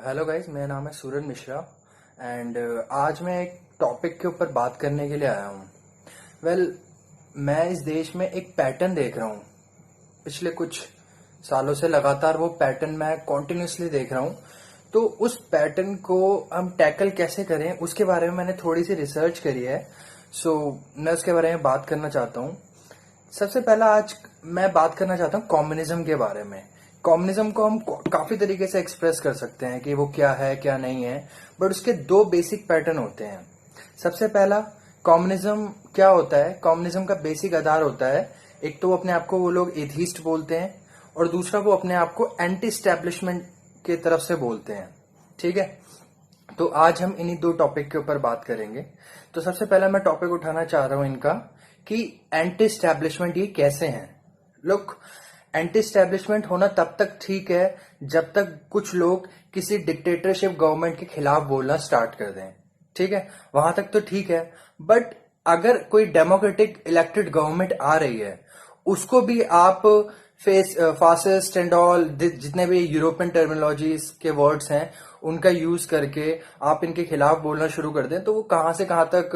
Hello guys, मेरा नाम है सूरज मिश्रा एंड आज मैं एक टॉपिक के ऊपर बात करने के लिए आया हूँ। मैं इस देश में एक पैटर्न देख रहा हूँ। पिछले कुछ सालों से लगातार वो पैटर्न मैं कॉन्टिन्यूसली देख रहा हूँ। तो उस पैटर्न को हम टैकल कैसे करें उसके बारे में मैंने थोड़ी सी रिसर्च करी है। मैं उसके बारे में बात करना चाहता हूँ। सबसे पहला आज मैं बात करना चाहता हूँ कम्युनिज्म के बारे में। कम्युनिज्म को हम काफी तरीके से एक्सप्रेस कर सकते हैं कि वो क्या है क्या नहीं है, बट उसके दो बेसिक पैटर्न होते हैं। सबसे पहला, कम्युनिज्म क्या होता है? कम्युनिज्म का बेसिक आधार होता है, एक तो वो अपने आप को वो लोग एथीस्ट बोलते हैं और दूसरा वो अपने आप को एंटी स्टैब्लिशमेंट की तरफ से बोलते हैं। ठीक है, तो आज हम इन्हीं दो टॉपिक के ऊपर बात करेंगे। तो सबसे पहला मैं टॉपिक उठाना चाह रहा हूं इनका कि एंटी स्टैब्लिशमेंट ये कैसे हैं। लोग, एंटी स्टैब्लिशमेंट होना तब तक ठीक है जब तक कुछ लोग किसी डिक्टेटरशिप गवर्नमेंट के खिलाफ बोलना स्टार्ट कर दें। ठीक है, वहां तक तो ठीक है, बट अगर कोई डेमोक्रेटिक इलेक्टेड गवर्नमेंट आ रही है उसको भी आप फासिस्ट एंड ऑल जितने भी यूरोपियन टर्मिनोलॉजीज के वर्ड्स हैं उनका यूज करके आप इनके खिलाफ बोलना शुरू कर दें तो वो कहां से कहां तक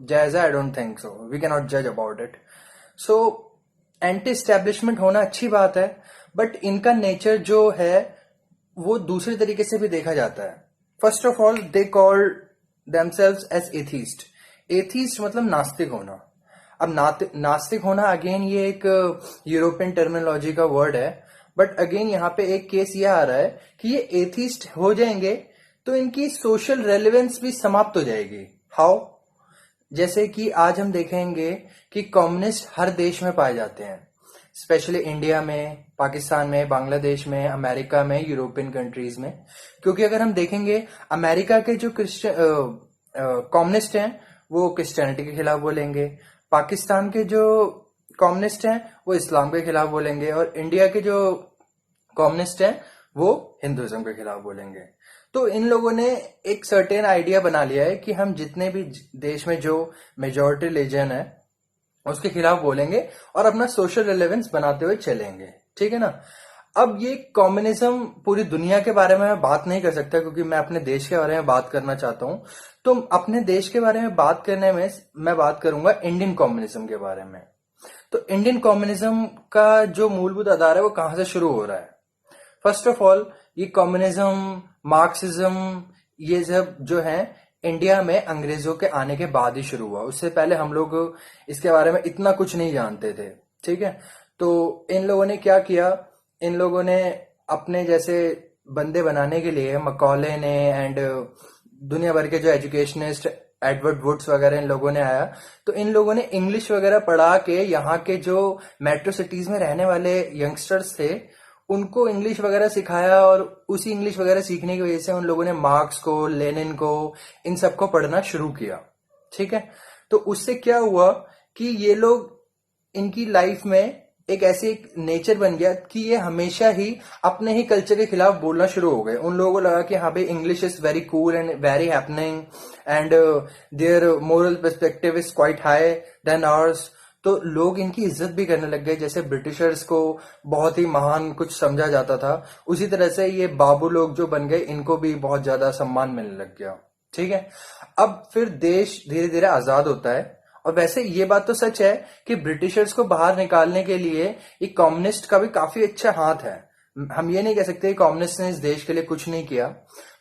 जायज है। I don't think so, we can not जज about it. So anti establishment होना अच्छी बात है, बट इनका नेचर जो है वो दूसरे तरीके से भी देखा जाता है। First of all, they call themselves as atheist. Atheist मतलब नास्तिक होना। अब नास्तिक होना अगेन ये एक यूरोपियन टर्मिनोलॉजी का वर्ड है, बट अगेन यहाँ पे एक केस ये आ रहा है कि ये एथीस्ट हो जाएंगे तो इनकी सोशल रेलेवेंस भी समाप्त हो जाएगी। हाउ? जैसे कि आज हम देखेंगे कि कम्युनिस्ट हर देश में पाए जाते हैं, स्पेशली इंडिया में, पाकिस्तान में, बांग्लादेश में, अमेरिका में, यूरोपियन कंट्रीज में। क्योंकि अगर हम देखेंगे अमेरिका के जो कम्युनिस्ट हैं वो क्रिश्चियनिटी के खिलाफ बोलेंगे, पाकिस्तान के जो कम्युनिस्ट हैं वो इस्लाम के खिलाफ बोलेंगे और इंडिया के जो कम्युनिस्ट हैं वो हिंदुइज्म के खिलाफ बोलेंगे। तो इन लोगों ने एक सर्टेन आइडिया बना लिया है कि हम जितने भी देश में जो मेजॉरिटी रिलीजन है उसके खिलाफ बोलेंगे और अपना सोशल रिलेवेंस बनाते हुए चलेंगे। ठीक है ना। अब ये कम्युनिज्म पूरी दुनिया के बारे में मैं बात नहीं कर सकता क्योंकि मैं अपने देश के बारे में बात करना चाहता हूं। तो अपने देश के बारे में बात करने में मैं बात करूंगा इंडियन कम्युनिज्म के बारे में। तो इंडियन कम्युनिज्म का जो मूलभूत आधार है वो कहां से शुरू हो रहा है? फर्स्ट ऑफ ऑल, ये कम्युनिज्म, मार्क्सिज्म, ये सब जो है इंडिया में अंग्रेजों के आने के बाद ही शुरू हुआ। उससे पहले हम लोग इसके बारे में इतना कुछ नहीं जानते थे। ठीक है, तो इन लोगों ने क्या किया, इन लोगों ने अपने जैसे बंदे बनाने के लिए, मकॉले ने एंड दुनिया भर के जो एजुकेशनिस्ट एडवर्ड वुड्स वगैरह इन लोगों ने आया, तो इन लोगों ने इंग्लिश वगैरह पढ़ा के यहाँ के जो मेट्रो सिटीज में रहने वाले यंगस्टर्स थे उनको इंग्लिश वगैरह सिखाया और उसी इंग्लिश वगैरह सीखने की वजह से उन लोगों ने मार्क्स को, लेनिन को, इन सबको पढ़ना शुरू किया। ठीक है, तो उससे क्या हुआ कि ये लोग, इनकी लाइफ में एक ऐसी एक नेचर बन गया कि ये हमेशा ही अपने ही कल्चर के खिलाफ बोलना शुरू हो गए। उन लोगों को लगा कि हाँ भाई, English is very cool and very happening and their moral perspective is quite high than ours. तो लोग इनकी इज्जत भी करने लग गए। जैसे ब्रिटिशर्स को बहुत ही महान कुछ समझा जाता था, उसी तरह से ये बाबू लोग जो बन गए इनको भी बहुत ज्यादा सम्मान मिलने लग गया। ठीक है, अब फिर देश धीरे धीरे आजाद होता है। और वैसे ये बात तो सच है कि ब्रिटिशर्स को बाहर निकालने के लिए एक कम्युनिस्ट का भी काफी अच्छा हाथ है। हम ये नहीं कह सकते कम्युनिस्ट ने इस देश के लिए कुछ नहीं किया,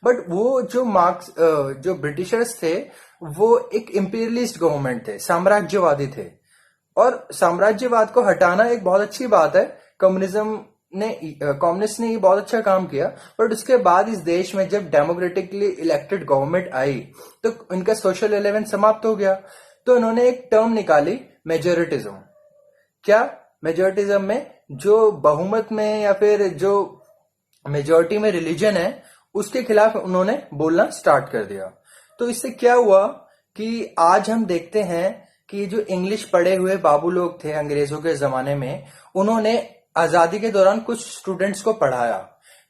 बट वो जो ब्रिटिशर्स थे वो एक इंपीरियलिस्ट गवर्नमेंट थे, साम्राज्यवादी थे। और साम्राज्यवाद को हटाना एक बहुत अच्छी बात है। कम्युनिस्ट ने ये बहुत अच्छा काम किया, बट उसके बाद इस देश में जब डेमोक्रेटिकली इलेक्टेड गवर्नमेंट आई तो इनका सोशल एलिमेंट समाप्त हो गया। तो इन्होंने एक टर्म निकाली, मेजोरिटिज्म। क्या? मेजोरिटिज्म में जो बहुमत में या फिर जो मेजोरिटी में रिलीजन है उसके खिलाफ उन्होंने बोलना स्टार्ट कर दिया। तो इससे क्या हुआ कि आज हम देखते हैं कि जो इंग्लिश पढ़े हुए बाबू लोग थे अंग्रेजों के जमाने में, उन्होंने आजादी के दौरान कुछ स्टूडेंट्स को पढ़ाया,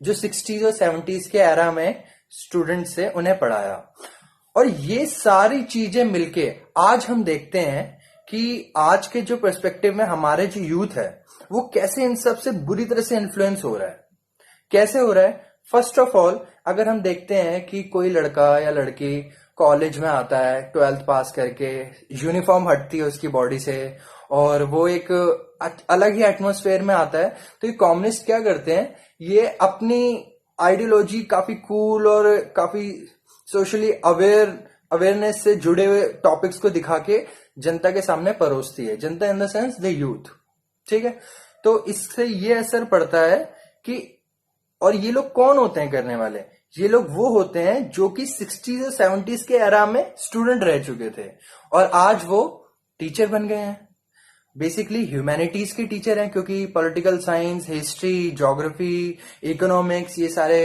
जो 60s और 70s के एरा में स्टूडेंट्स थे उन्हें पढ़ाया। और ये सारी चीजें मिलके आज हम देखते हैं कि आज के जो पर्सपेक्टिव में हमारे जो यूथ है वो कैसे इन सब से बुरी तरह से इन्फ्लुएंस हो रहा है। कैसे हो रहा है? फर्स्ट ऑफ ऑल, अगर हम देखते हैं कि कोई लड़का या लड़की कॉलेज में आता है 12th पास करके, यूनिफॉर्म हटती है उसकी बॉडी से और वो एक अलग ही एटमॉस्फेयर में आता है, तो ये कम्युनिस्ट क्या करते हैं, ये अपनी आइडियोलॉजी काफी कूल और काफी सोशली अवेयरनेस से जुड़े हुए टॉपिक्स को दिखा के जनता के सामने परोसती है। जनता in the sense the youth, ठीक है। तो इससे ये असर पड़ता है कि, और ये लोग कौन होते हैं करने वाले, ये लोग वो होते हैं जो कि 60s और 70s के एरा में स्टूडेंट रह चुके थे और आज वो टीचर बन गए हैं। बेसिकली ह्यूमैनिटीज के टीचर हैं, क्योंकि political science, history, geography, economics, ये सारे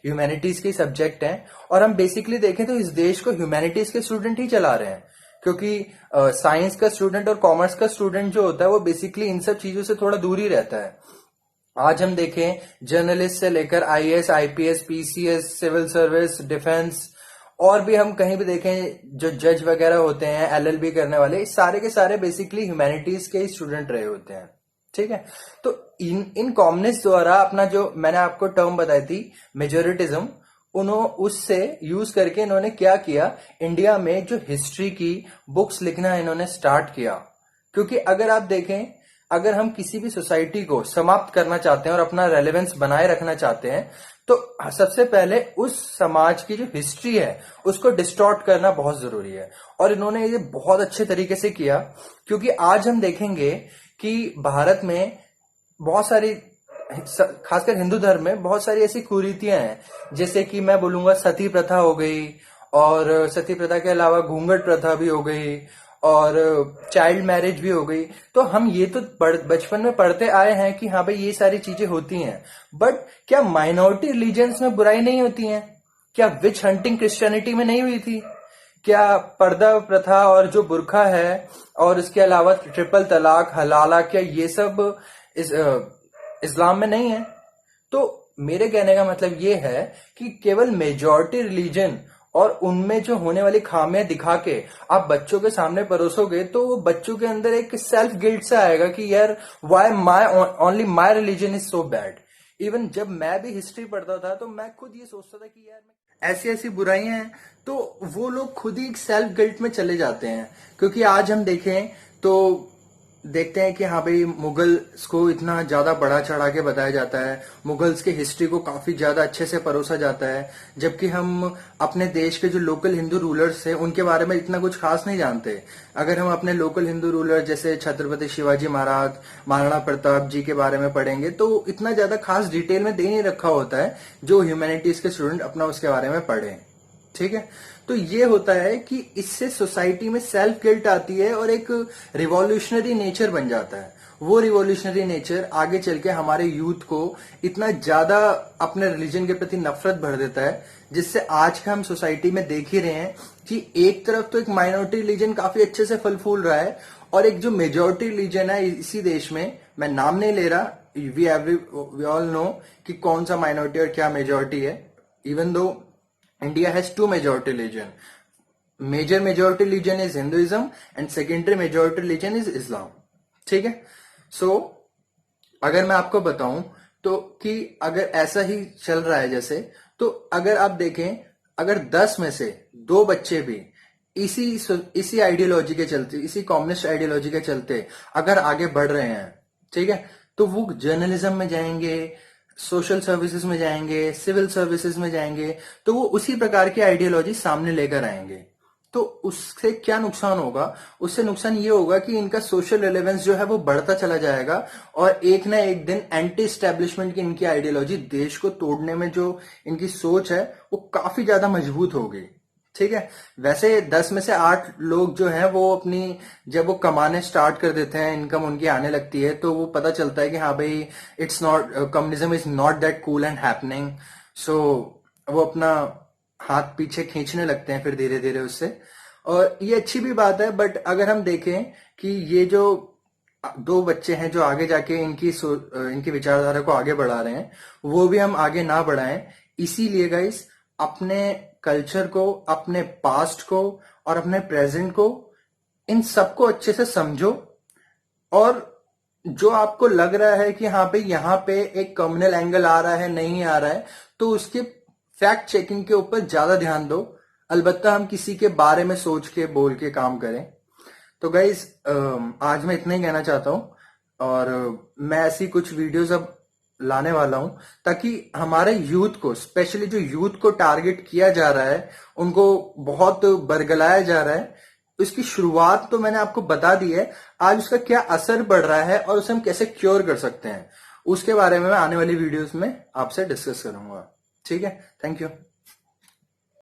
ह्यूमैनिटीज के सब्जेक्ट हैं। और हम बेसिकली देखें तो इस देश को ह्यूमैनिटीज के स्टूडेंट ही चला रहे हैं, क्योंकि साइंस का स्टूडेंट और कॉमर्स का स्टूडेंट जो होता है वो बेसिकली इन सब चीजों से थोड़ा दूर ही रहता है। आज हम देखें, जर्नलिस्ट से लेकर IAS, IPS, PCS, civil service, defence, और भी हम कहीं भी देखें जो जज वगैरह होते हैं, एलएलबी करने वाले, सारे के सारे बेसिकली ह्यूमैनिटीज के ही स्टूडेंट रहे होते हैं, ठीक है। तो इन कॉम्युनिस्ट द्वारा अपना जो मैंने आपको टर्म बताई थी मेजोरिटिज्म, उन्होंने उससे यूज करके इन्होंने क्या किया, इंडिया में जो हिस्ट्री की बुक्स लिखना इन्होंने स्टार्ट किया। क्योंकि अगर आप देखें, अगर हम किसी भी सोसाइटी को समाप्त करना चाहते हैं और अपना रेलेवेंस बनाए रखना चाहते हैं, तो सबसे पहले उस समाज की जो हिस्ट्री है उसको डिस्टॉर्ट करना बहुत जरूरी है। और इन्होंने ये बहुत अच्छे तरीके से किया, क्योंकि आज हम देखेंगे कि भारत में बहुत सारी, खासकर हिंदू धर्म में बहुत सारी ऐसी कुरीतियां हैं, जैसे कि मैं बोलूंगा सती प्रथा हो गई, और सती प्रथा के अलावा घूंघट प्रथा भी हो गई, और चाइल्ड मैरिज भी हो गई। तो हम ये तो बचपन में पढ़ते आए हैं कि हाँ भाई ये सारी चीजें होती हैं, बट क्या माइनॉरिटी रिलीजन्स में बुराई नहीं होती है? क्या विच हंटिंग क्रिश्चियनिटी में नहीं हुई थी? क्या पर्दा प्रथा और जो बुरखा है और इसके अलावा ट्रिपल तलाक, हलाला, क्या ये सब इस्लाम में नहीं है? तो मेरे कहने का मतलब ये है कि केवल मेजॉरिटी रिलीजन और उनमें जो होने वाली खामियां दिखा के आप बच्चों के सामने परोसोगे, तो वो बच्चों के अंदर एक सेल्फ गिल्ट सा आएगा कि यार why my only my religion is so bad. Even जब मैं भी हिस्ट्री पढ़ता था तो मैं खुद ये सोचता था कि यार ऐसी ऐसी बुराइयां हैं, तो वो लोग खुद ही एक सेल्फ गिल्ट में चले जाते हैं। क्योंकि आज हम देखें तो देखते हैं कि हाँ भाई मुगल्स को इतना ज्यादा बढ़ा चढ़ा के बताया जाता है, मुगल्स के हिस्ट्री को काफी ज्यादा अच्छे से परोसा जाता है, जबकि हम अपने देश के जो लोकल हिंदू रूलर्स थे उनके बारे में इतना कुछ खास नहीं जानते। अगर हम अपने लोकल हिंदू रूलर जैसे छत्रपति शिवाजी महाराज, महाराणा प्रताप जी के बारे में पढ़ेंगे तो इतना ज्यादा खास डिटेल में दे नहीं रखा होता है जो ह्यूमैनिटीज के स्टूडेंट अपना उसके बारे में पढ़े, ठीक है। तो ये होता है कि इससे सोसाइटी में सेल्फ गिल्ट आती है और एक रिवॉल्यूशनरी नेचर बन जाता है। वो रिवॉल्यूशनरी नेचर आगे चल के हमारे यूथ को इतना ज्यादा अपने रिलीजन के प्रति नफरत भर देता है, जिससे आज का हम सोसाइटी में देख ही रहे हैं कि एक तरफ तो एक माइनॉरिटी रिलीजन काफी अच्छे से फल फूल रहा है, और एक जो मेजोरिटी रिलीजन है इसी देश में, मैं नाम नहीं ले रहा, वी ऑल नो कि कौन सा माइनॉरिटी और क्या मेजोरिटी है। Even though India has two majority religion. Major majority religion is Hinduism and secondary majority religion is Islam. ठीक है। So अगर मैं आपको बताऊं तो कि अगर ऐसा ही चल रहा है जैसे, तो अगर आप देखें, अगर 10 में से 2 बच्चे भी इसी आइडियोलॉजी के चलते, इसी कम्युनिस्ट आइडियोलॉजी के चलते अगर आगे बढ़ रहे हैं, ठीक है, तो वो जर्नलिज्म में जाएंगे, सोशल सर्विसेज में जाएंगे, सिविल सर्विसेज में जाएंगे, तो वो उसी प्रकार की आइडियोलॉजी सामने लेकर आएंगे। तो उससे क्या नुकसान होगा? उससे नुकसान ये होगा कि इनका सोशल रिलेवेंस जो है वो बढ़ता चला जाएगा, और एक ना एक दिन एंटी स्टैब्लिशमेंट की इनकी आइडियोलॉजी, देश को तोड़ने में जो इनकी सोच है वो काफी ज्यादा मजबूत होगी, ठीक है। वैसे 10 में से 8 लोग जो हैं वो अपनी, जब वो कमाने स्टार्ट कर देते हैं, इनकम उनकी आने लगती है, तो वो पता चलता है कि हाँ भाई it's not, communism is not that cool and happening, so वो अपना हाथ पीछे खींचने लगते हैं फिर धीरे धीरे उससे। और ये अच्छी भी बात है, बट अगर हम देखें कि ये जो 2 बच्चे हैं जो आगे जाके इनकी विचारधारा को आगे बढ़ा रहे हैं, वो भी हम आगे ना बढ़ाएं। इसीलिए गाइस, अपने कल्चर को, अपने पास्ट को और अपने प्रेजेंट को, इन सबको अच्छे से समझो और जो आपको लग रहा है कि हाँ पे यहाँ पे एक कम्युनल एंगल आ रहा है, नहीं आ रहा है, तो उसके फैक्ट चेकिंग के ऊपर ज्यादा ध्यान दो। अलबत्ता हम किसी के बारे में सोच के बोल के काम करें। तो गाइज, आज मैं इतना ही कहना चाहता हूँ। और मैं ऐसी कुछ वीडियोस अब लाने वाला हूं ताकि हमारे यूथ को, स्पेशली जो यूथ को टारगेट किया जा रहा है, उनको बहुत बरगलाया जा रहा है। इसकी शुरुआत तो मैंने आपको बता दी है। आज उसका क्या असर पड़ रहा है और उसे हम कैसे क्योर कर सकते हैं, उसके बारे में मैं आने वाली वीडियोस में आपसे डिस्कस करूंगा। ठीक है, थैंक यू।